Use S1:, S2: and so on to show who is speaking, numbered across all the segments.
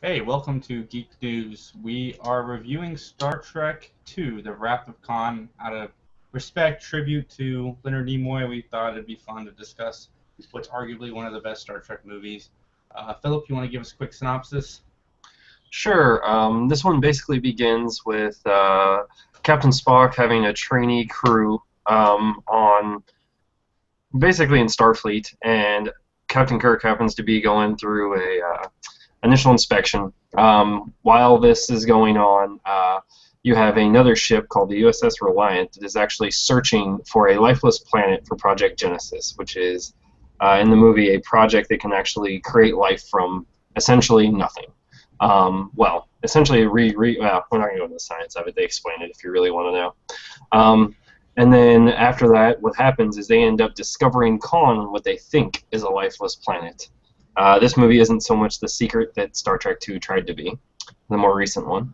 S1: Hey, welcome to Geek News. We are reviewing Star Trek II, The Wrath of Khan. Out of respect, tribute to Leonard Nimoy, we thought it'd be fun to discuss what's arguably one of the best Star Trek movies. Philip, you want to give us a quick synopsis?
S2: Sure. This one basically begins with Captain Spock having a trainee crew on basically in Starfleet, and Captain Kirk happens to be going through a initial inspection. While this is going on, you have another ship called the USS Reliant that is actually searching for a lifeless planet for Project Genesis, which is in the movie a project that can actually create life from essentially nothing. Essentially, we're not going to go into the science of it. They explain it if you really want to know. And then after that, what happens is they end up discovering Khan on what they think is a lifeless planet. This movie isn't so much the secret that Star Trek II tried to be, the more recent one,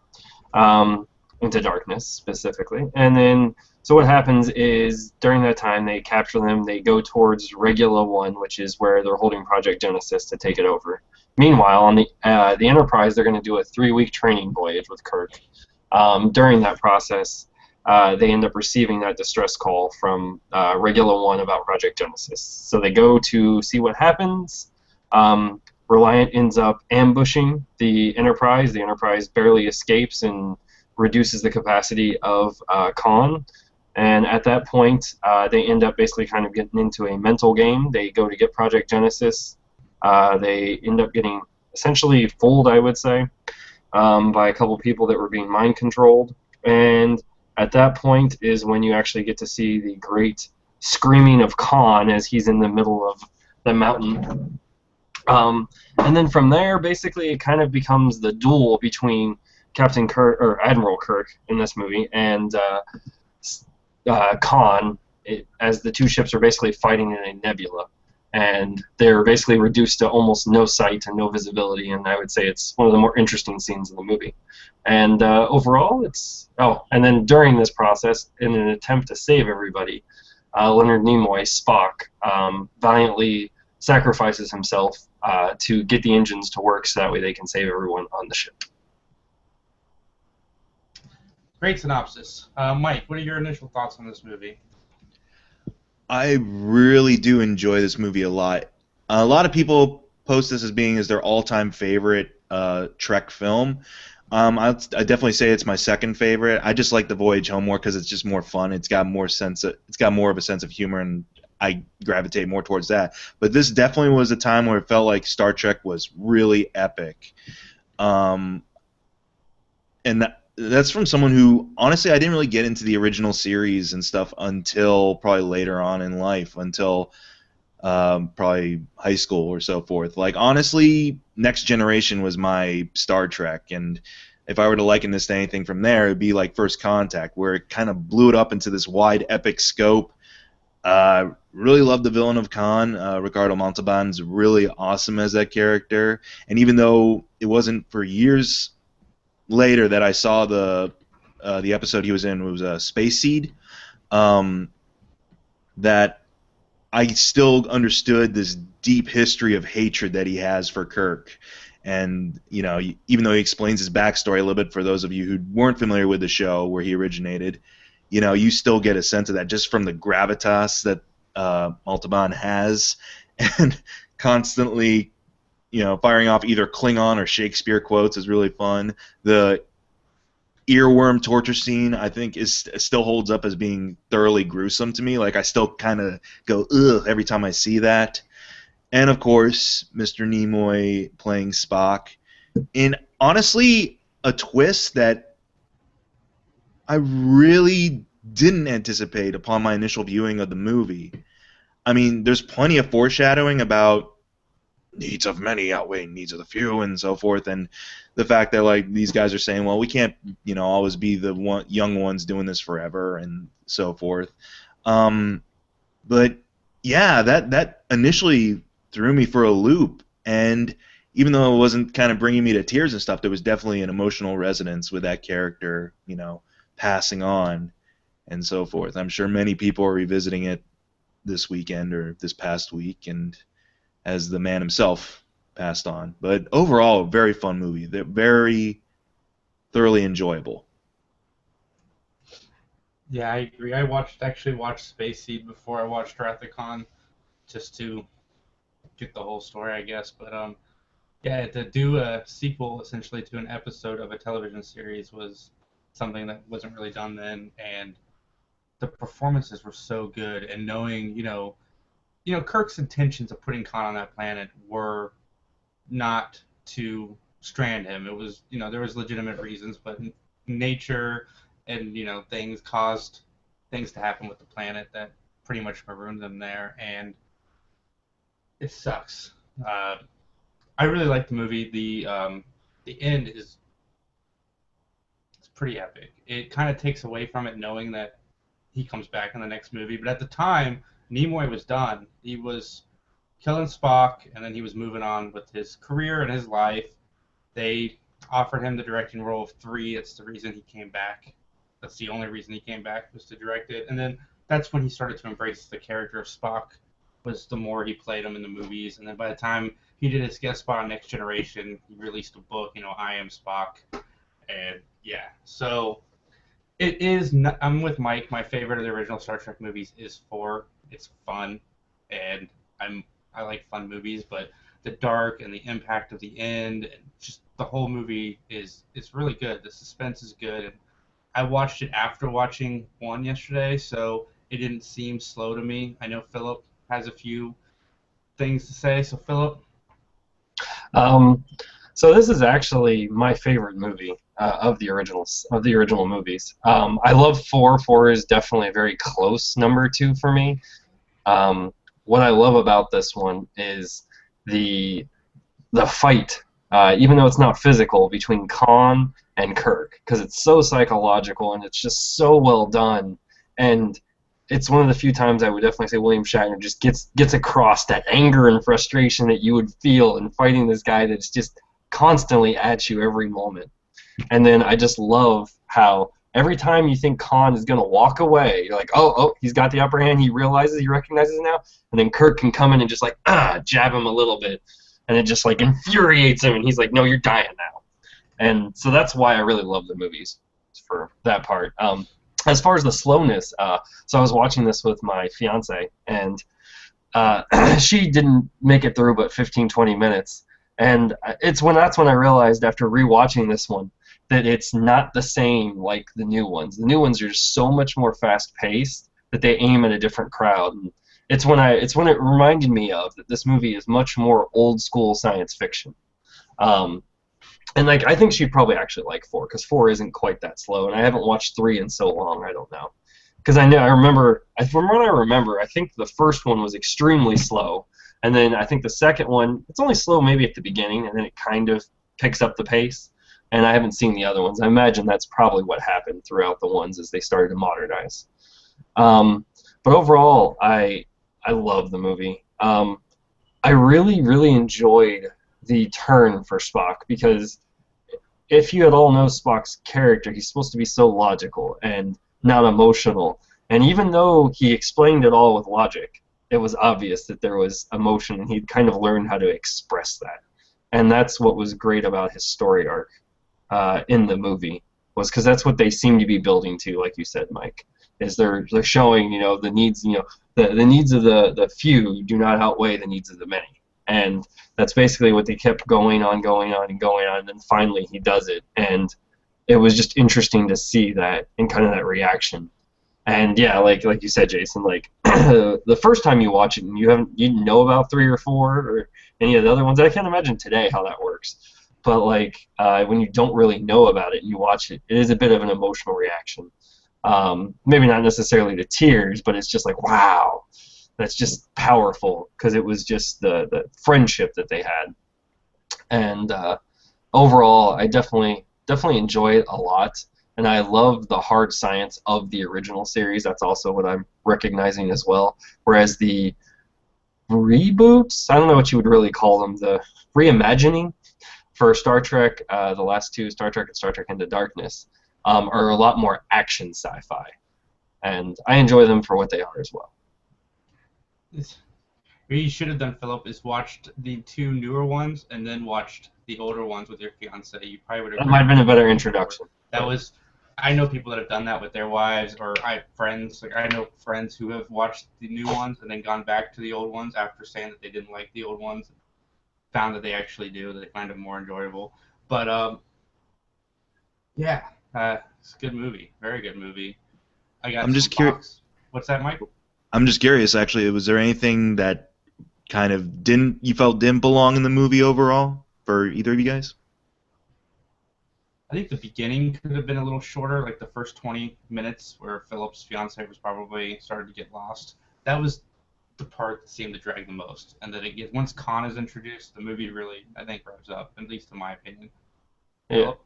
S2: Into Darkness specifically. And then, so what happens is during that time they capture them, they go towards Regula 1, which is where they're holding Project Genesis to take it over. Meanwhile, on the Enterprise, they're going to do a 3-week training voyage with Kirk. During that process, they end up receiving that distress call from Regula 1 about Project Genesis. So they go to see what happens. Reliant ends up ambushing the Enterprise. The Enterprise barely escapes and reduces the capacity of Khan. And at that point, they end up basically kind of getting into a mental game. They go to get Project Genesis. They end up getting essentially fooled, I would say, by a couple people that were being mind controlled. And at that point is when you actually get to see the great screaming of Khan as he's in the middle of the mountain. And then from there, basically, it kind of becomes the duel between Captain Kirk or Admiral Kirk in this movie and Khan, as the two ships are basically fighting in a nebula, and they're basically reduced to almost no sight and no visibility. And I would say it's one of the more interesting scenes in the movie. And overall, and then during this process, in an attempt to save everybody, Leonard Nimoy, Spock, valiantly sacrifices himself to get the engines to work so that way they can save everyone on the ship.
S1: Great synopsis. Mike, what are your initial thoughts on this movie?
S3: I really do enjoy this movie a lot. A lot of people post this as being their all-time favorite Trek film. I definitely say it's my second favorite. I just like The Voyage Home more because it's just more fun. It's got more of a sense of humor, and I gravitate more towards that. But this definitely was a time where it felt like Star Trek was really epic. And that's from someone who, honestly, I didn't really get into the original series and stuff until probably later on in life, until probably high school or so forth. Like, honestly, Next Generation was my Star Trek, and if I were to liken this to anything from there, it would be like First Contact, where it kind of blew it up into this wide, epic scope. Really loved the villain of Khan. Ricardo Montalban's really awesome as that character, and even though it wasn't for years later that I saw the episode he was in, was Space Seed, that I still understood this deep history of hatred that he has for Kirk. And, even though he explains his backstory a little bit for those of you who weren't familiar with the show where he originated, you still get a sense of that just from the gravitas that Montalban has, and constantly firing off either Klingon or Shakespeare quotes is really fun. The earworm torture scene, I think, still holds up as being thoroughly gruesome to me. Like, I still kind of go, ugh, every time I see that. And, of course, Mr. Nimoy playing Spock. In, honestly, a twist that I really didn't anticipate upon my initial viewing of the movie. I mean, there's plenty of foreshadowing about needs of many outweighing needs of the few and so forth, and the fact that, like, these guys are saying, well, we can't always be the young ones doing this forever and so forth. But yeah, that initially threw me for a loop, and even though it wasn't kind of bringing me to tears and stuff, there was definitely an emotional resonance with that character passing on and so forth. I'm sure many people are revisiting it this weekend or this past week, and as the man himself, passed on. But overall, a very fun movie. They're very thoroughly enjoyable.
S1: Yeah, I agree. Actually watched Space Seed before I watched Wrath of Khan, just to get the whole story, I guess. But yeah, to do a sequel essentially to an episode of a television series was something that wasn't really done then, and the performances were so good. And knowing, Kirk's intentions of putting Khan on that planet were not to strand him. It was, there was legitimate reasons, but nature and things caused things to happen with the planet that pretty much marooned them there, and it sucks. I really like the movie. The end is it's pretty epic. It kind of takes away from it knowing that he comes back in the next movie, but at the time Nimoy was done. He was killing Spock, and then he was moving on with his career and his life. They offered him the directing role of 3. It's the reason he came back. That's the only reason he came back, was to direct it. And then that's when he started to embrace the character of Spock, was the more he played him in the movies. And then by the time he did his guest spot on Next Generation, he released a book, I Am Spock. And yeah, so it is. I'm with Mike. My favorite of the original Star Trek movies is 4. It's fun, and I like fun movies, but the dark and the impact of the end, and just the whole movie is really good. The suspense is good, and I watched it after watching 1 yesterday, so it didn't seem slow to me. I know Philip has a few things to say, so Philip.
S2: So this is actually my favorite movie of the original movies. I love 4. 4 is definitely a very close number 2 for me. What I love about this one is the fight, even though it's not physical, between Khan and Kirk, because it's so psychological and it's just so well done. And it's one of the few times I would definitely say William Shatner just gets across that anger and frustration that you would feel in fighting this guy that's just constantly at you every moment. And then I just love how every time you think Khan is going to walk away, you're like, oh, he's got the upper hand, he recognizes it now, and then Kirk can come in and just jab him a little bit, and it just infuriates him, and he's like, no, you're dying now. And so that's why I really love the movies for that part. As far as the slowness, so I was watching this with my fiance, and she didn't make it through but 15, 20 minutes, and that's when I realized after rewatching this one that it's not the same like the new ones. The new ones are just so much more fast-paced that they aim at a different crowd. And it's when it reminded me of that this movie is much more old-school science fiction. And I think she'd probably actually like 4, because 4 isn't quite that slow. And I haven't watched 3 in so long, I don't know. Because from what I remember, I think the first one was extremely slow. And then I think the second one, it's only slow maybe at the beginning, and then it kind of picks up the pace. And I haven't seen the other ones. I imagine that's probably what happened throughout the ones as they started to modernize. But overall, I love the movie. I really, really enjoyed the turn for Spock, because if you at all know Spock's character, he's supposed to be so logical and not emotional. And even though he explained it all with logic, it was obvious that there was emotion, and he'd kind of learned how to express that. And that's what was great about his story arc. In the movie, was because that's what they seem to be building to, like you said, Mike. Is they're showing the needs, the needs of the few do not outweigh the needs of the many, and that's basically what they kept going on, and then finally he does it, and it was just interesting to see that and kind of that reaction. And yeah, like you said, Jason, the first time you watch it and you didn't know about 3 or 4 or any of the other ones, I can't imagine today how that works. But when you don't really know about it and you watch it, it is a bit of an emotional reaction. Maybe not necessarily to tears, but it's just wow, that's just powerful, because it was just the friendship that they had. And overall, I definitely enjoy it a lot. And I love the hard science of the original series. That's also what I'm recognizing as well. Whereas the reboots, I don't know what you would really call them, the reimagining for Star Trek, the last 2, Star Trek and Star Trek Into Darkness, are a lot more action sci-fi. And I enjoy them for what they are as well.
S1: What you should have done, Philip, is watched the 2 newer ones and then watched the older ones with your fiance. You probably would have.
S2: That might have been a better introduction.
S1: That was. I know people that have done that with their wives, or I have friends. Like I know friends who have watched the new ones and then gone back to the old ones after saying that they didn't like the old ones. Found that they actually do. That they find it more enjoyable. But yeah, it's a good movie. Very good movie. I got.
S3: I'm just curious.
S1: What's that, Mike?
S3: I'm just curious, actually. Was there anything that kind of you felt didn't belong in the movie overall for either of you guys?
S1: I think the beginning could have been a little shorter, like the first 20 minutes where Philip's fiance was probably started to get lost. That was the part that seemed to drag the most. And then once Khan is introduced, the movie really, I think, revs up, at least in my opinion.
S2: Yeah.
S1: Philip?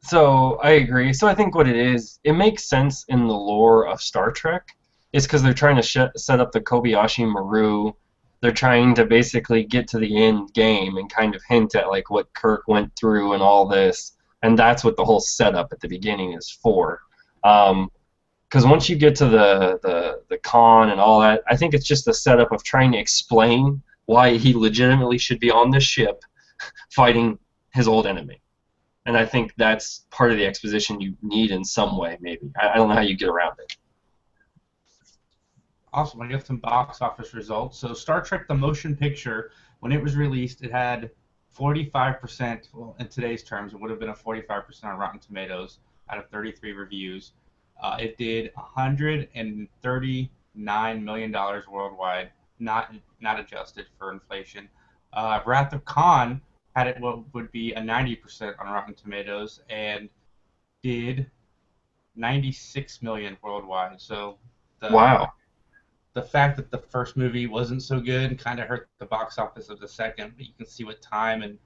S2: So I agree. So I think what it is, it makes sense in the lore of Star Trek. It's because they're trying to set up the Kobayashi Maru. They're trying to basically get to the end game and kind of hint at like what Kirk went through and all this. And that's what the whole setup at the beginning is for. Because once you get to the con and all that, I think it's just the setup of trying to explain why he legitimately should be on this ship fighting his old enemy. And I think that's part of the exposition you need in some way, maybe. I don't know how you get around it.
S1: Awesome. I got some box office results. So Star Trek the Motion Picture, when it was released, it had 45%, well, in today's terms, it would have been a 45% on Rotten Tomatoes out of 33 reviews. It did $139 million worldwide, not adjusted for inflation. Wrath of Khan had it what would be a 90% on Rotten Tomatoes and did 96 million worldwide. So
S2: Wow.
S1: The fact that the first movie wasn't so good kind of hurt the box office of the second, but you can see what time and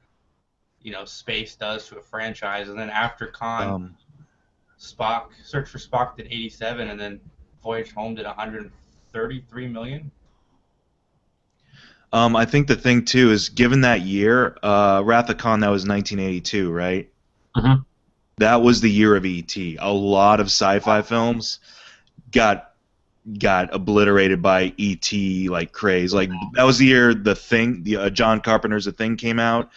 S1: space does to a franchise. And then after Khan, Search for Spock did 87, and then Voyage Home did 133 million.
S3: I think the thing too is, given that year, Wrath of Khan, that was 1982, right?
S2: Mm-hmm.
S3: That was the year of E.T. A lot of sci-fi films got obliterated by E.T. like craze. Like that was the year The Thing, John Carpenter's The Thing came out,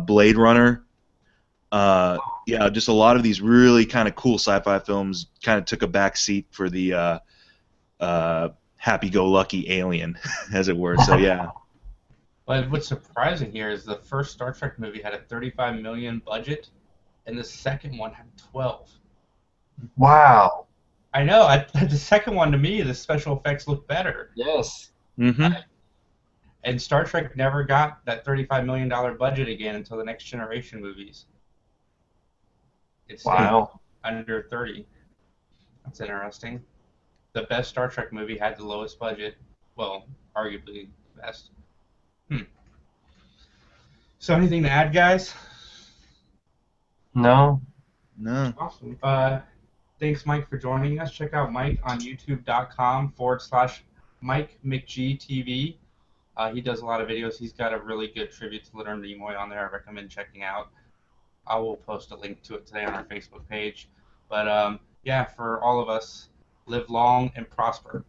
S3: Blade Runner. Yeah, just a lot of these really kind of cool sci-fi films kind of took a back seat for the happy-go-lucky alien, as it were. So yeah.
S1: But what's surprising here is the first Star Trek movie had a 35 million budget, and the second one had 12.
S2: Wow.
S1: I know. The second one, to me, the special effects look better.
S2: Yes.
S3: Mm-hmm.
S1: And Star Trek never got that $35 million budget again until the Next Generation movies. It stayed under 30. That's interesting. The best Star Trek movie had the lowest budget. Well, arguably best. So anything to add, guys?
S2: No.
S3: No.
S1: Awesome. Thanks, Mike, for joining us. Check out Mike on youtube.com/MikeMcGTV. He does a lot of videos. He's got a really good tribute to Leonard Nimoy on there. I recommend checking out. I will post a link to it today on our Facebook page. But yeah, for all of us, live long and prosper.